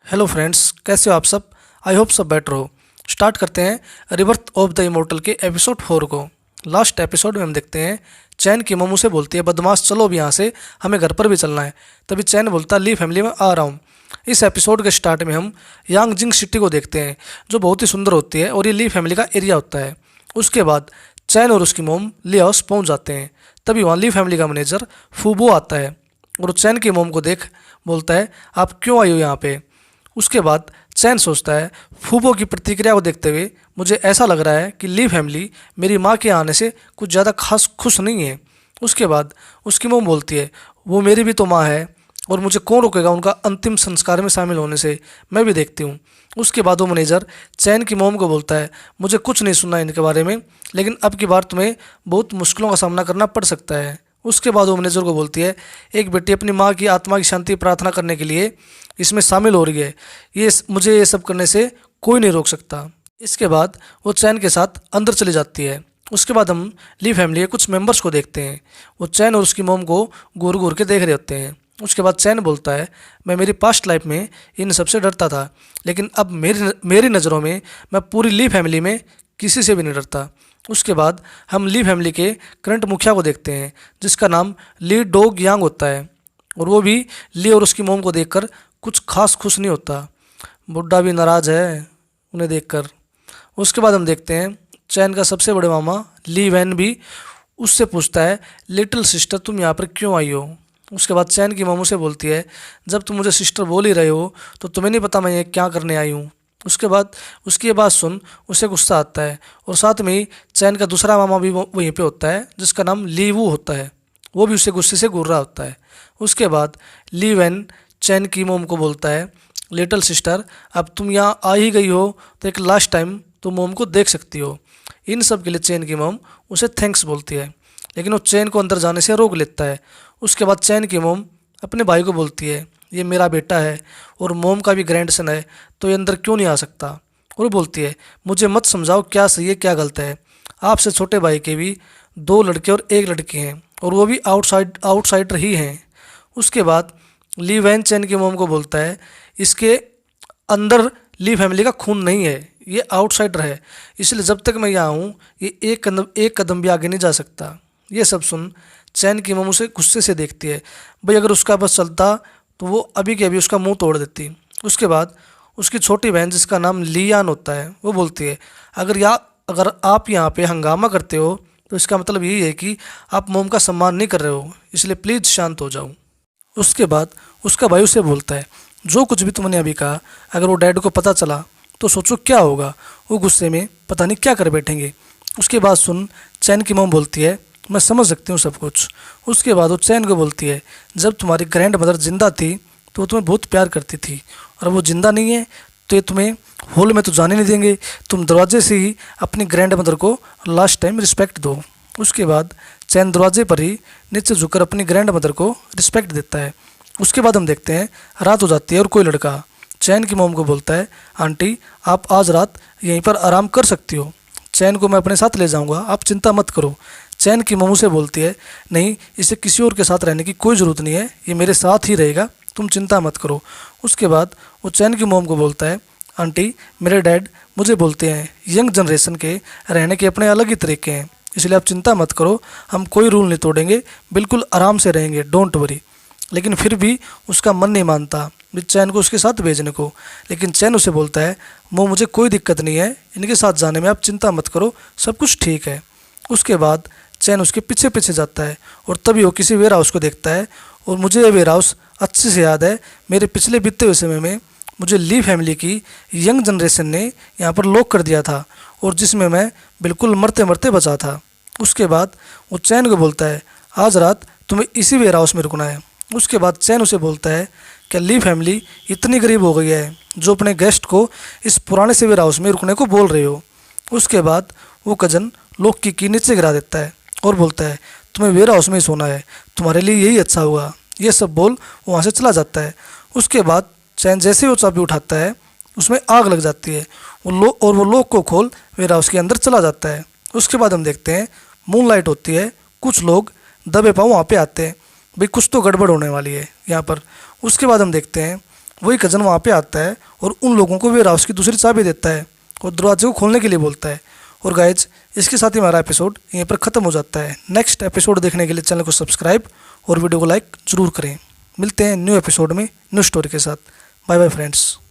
Hello friends, कैसे हो आप सब। आई होप सब बेटर हो। स्टार्ट करते हैं रिबर्थ ऑफ द इमोर्टल के एपिसोड 4 को। लास्ट एपिसोड में हम देखते हैं चैन की मोमू से बोलती है, बदमाश चलो अब यहाँ से, हमें घर पर भी चलना है। तभी चैन बोलता है, ली फैमिली में आ रहा हूँ। इस एपिसोड के स्टार्ट में हम यांगजिंग सिटी को देखते हैं, जो बहुत ही सुंदर होती है और ये ली फैमिली का एरिया होता है। उसके बाद चैन और उसकी मोम ली हाउस पहुँच जाते हैं। तभी वहाँ ली फैमिली का मैनेजर फूबो आता है और चैन की मोम को देख बोलता है, आप क्यों आई हो यहाँ पे। उसके बाद चैन सोचता है, फूफो की प्रतिक्रिया को देखते हुए मुझे ऐसा लग रहा है कि ली फैमिली मेरी माँ के आने से कुछ ज़्यादा खास खुश नहीं है। उसके बाद उसकी मोम बोलती है, वो मेरी भी तो माँ है और मुझे कौन रोकेगा उनका अंतिम संस्कार में शामिल होने से, मैं भी देखती हूँ। उसके बाद वो मैनेजर चैन की मोम को बोलता है, मुझे कुछ नहीं सुनना इनके बारे में, लेकिन अब की बार तुम्हें बहुत मुश्किलों का सामना करना पड़ सकता है। उसके बाद वो मैनेजर को बोलती है, एक बेटी अपनी माँ की आत्मा की शांति प्रार्थना करने के लिए इसमें शामिल हो रही है, मुझे ये सब करने से कोई नहीं रोक सकता। इसके बाद वो चैन के साथ अंदर चली जाती है। उसके बाद हम ली फैमिली के कुछ मेंबर्स को देखते हैं। वो चैन और उसकी मोम को घूर घूर के देख रहे होते हैं। उसके बाद चैन बोलता है, मैं मेरी पास्ट लाइफ में इन सबसे डरता था, लेकिन अब मेरी नज़रों में मैं पूरी ली फैमिली में किसी से भी नहीं डरता। उसके बाद हम ली फैमिली के करंट मुखिया को देखते हैं, जिसका नाम ली डोग यांग होता है, और वो भी ली और उसकी मोम को देखकर कुछ खास खुश नहीं होता। बुड्ढा भी नाराज़ है उन्हें देखकर। उसके बाद हम देखते हैं चैन का सबसे बड़े मामा ली वैन भी उससे पूछता है, लिटिल सिस्टर तुम यहाँ पर क्यों आई हो। उसके बाद चैन की मामू से बोलती है, जब तुम मुझे सिस्टर बोल ही रहे हो तो तुम्हें नहीं पता मैं ये क्या करने आई हूँ। उसके बाद उसकी ये बात सुन उसे गुस्सा आता है, और साथ में ही चैन का दूसरा मामा भी वहीं पे होता है, जिसका नाम ली वू होता है। वो भी उसे गुस्से से घूर रहा होता है। उसके बाद ली वैन चैन की मोम को बोलता है, लिटिल सिस्टर अब तुम यहाँ आ ही गई हो तो एक लास्ट टाइम तुम मोम को देख सकती हो। इन सब के लिए चैन की मोम उसे थैंक्स बोलती है, लेकिन वो चैन को अंदर जाने से रोक लेता है। उसके बाद चैन की मोम अपने भाई को बोलती है, ये मेरा बेटा है और मोम का भी ग्रैंडसन है, तो ये अंदर क्यों नहीं आ सकता। और वो बोलती है, मुझे मत समझाओ क्या सही है क्या गलत है, आपसे छोटे भाई के भी 2 लड़के और 1 लड़की हैं, और वो भी आउटसाइडर ही हैं। उसके बाद ली वैन चैन की मोम को बोलता है, इसके अंदर ली फैमिली का खून नहीं है, ये आउटसाइडर है, इसलिए जब तक मैं यहाँ हूँ ये एक कदम भी आगे नहीं जा सकता। ये सब सुन चैन की मोम उसे गुस्से से देखती है, भाई अगर उसका बस चलता तो वो अभी के अभी उसका मुंह तोड़ देती। उसके बाद उसकी छोटी बहन जिसका नाम लियान होता है, वो बोलती है, अगर आप यहाँ पे हंगामा करते हो तो इसका मतलब यही है कि आप मोम का सम्मान नहीं कर रहे हो, इसलिए प्लीज़ शांत हो जाओ। उसके बाद उसका भाई उसे बोलता है, जो कुछ भी तुमने अभी कहा अगर वो डैड को पता चला तो सोचो क्या होगा, वो गुस्से में पता नहीं क्या कर बैठेंगे। उसके बाद सुन चैन की मोम बोलती है, मैं समझ सकती हूँ सब कुछ। उसके बाद वो चैन को बोलती है, जब तुम्हारी ग्रैंड मदर जिंदा थी तो वो तुम्हें बहुत प्यार करती थी, और वो जिंदा नहीं है तो ये तुम्हें हॉल में तो जाने नहीं देंगे, तुम दरवाजे से ही अपनी ग्रैंड मदर को लास्ट टाइम रिस्पेक्ट दो। उसके बाद चैन दरवाजे पर ही नीचे झुककर अपनी ग्रैंड मदर को रिस्पेक्ट देता है। उसके बाद हम देखते हैं रात हो जाती है और कोई लड़का चैन की मोम को बोलता है, आंटी आप आज रात यहीं पर आराम कर सकती हो, चैन को मैं अपने साथ ले जाऊंगा, आप चिंता मत करो। चैन की मोमू से बोलती है, नहीं इसे किसी और के साथ रहने की कोई ज़रूरत नहीं है, ये मेरे साथ ही रहेगा, तुम चिंता मत करो। उसके बाद वो चैन की मोम को बोलता है, आंटी मेरे डैड मुझे बोलते हैं यंग जनरेशन के रहने के अपने अलग ही तरीके हैं, इसलिए आप चिंता मत करो, हम कोई रूल नहीं तोड़ेंगे, बिल्कुल आराम से रहेंगे, डोंट वरी। लेकिन फिर भी उसका मन नहीं मानता चैन को उसके साथ भेजने को। लेकिन चैन उसे बोलता है, वो मुझे कोई दिक्कत नहीं है इनके साथ जाने में, आप चिंता मत करो, सब कुछ ठीक है। उसके बाद चैन उसके पीछे पीछे जाता है, और तभी वो किसी वेयर हाउस को देखता है, और मुझे ये वेयर हाउस अच्छे से याद है, मेरे पिछले बीते हुए समय में मुझे ली फैमिली की यंग जनरेशन ने यहाँ पर लॉक कर दिया था, और जिसमें मैं बिल्कुल मरते मरते बचा था। उसके बाद वो चैन को बोलता है, आज रात तुम्हें इसी वेयर हाउस में रुकना है। उसके बाद चैन उसे बोलता है, क्या ली फैमिली इतनी गरीब हो गई है जो अपने गेस्ट को इस पुराने से वेयर हाउस में रुकने को बोल रहे हो। उसके बाद वो कजन लॉक की नीचे गिरा देता है और बोलता है, तुम्हें वेयर हाउस में ही सोना है, तुम्हारे लिए यही अच्छा होगा। ये सब बोल वहाँ से चला जाता है। उसके बाद चैन जैसे ही वो चाबी उठाता है उसमें आग लग जाती है, वो लॉक को खोल वेयर हाउस के अंदर चला जाता है। उसके बाद हम देखते हैं मूनलाइट होती है, कुछ लोग दबे पाँव वहाँ पे आते हैं, भाई कुछ तो गड़बड़ होने वाली है यहाँ पर। उसके बाद हम देखते हैं वही कज़न वहाँ पे आता है और उन लोगों को वेयर हाउस की दूसरी चाबी देता है और दरवाजे को खोलने के लिए बोलता है। और गाइज, इसके साथ ही हमारा एपिसोड यहीं पर ख़त्म हो जाता है। नेक्स्ट एपिसोड देखने के लिए चैनल को सब्सक्राइब और वीडियो को लाइक ज़रूर करें। मिलते हैं न्यू एपिसोड में न्यू स्टोरी के साथ। Bye bye friends.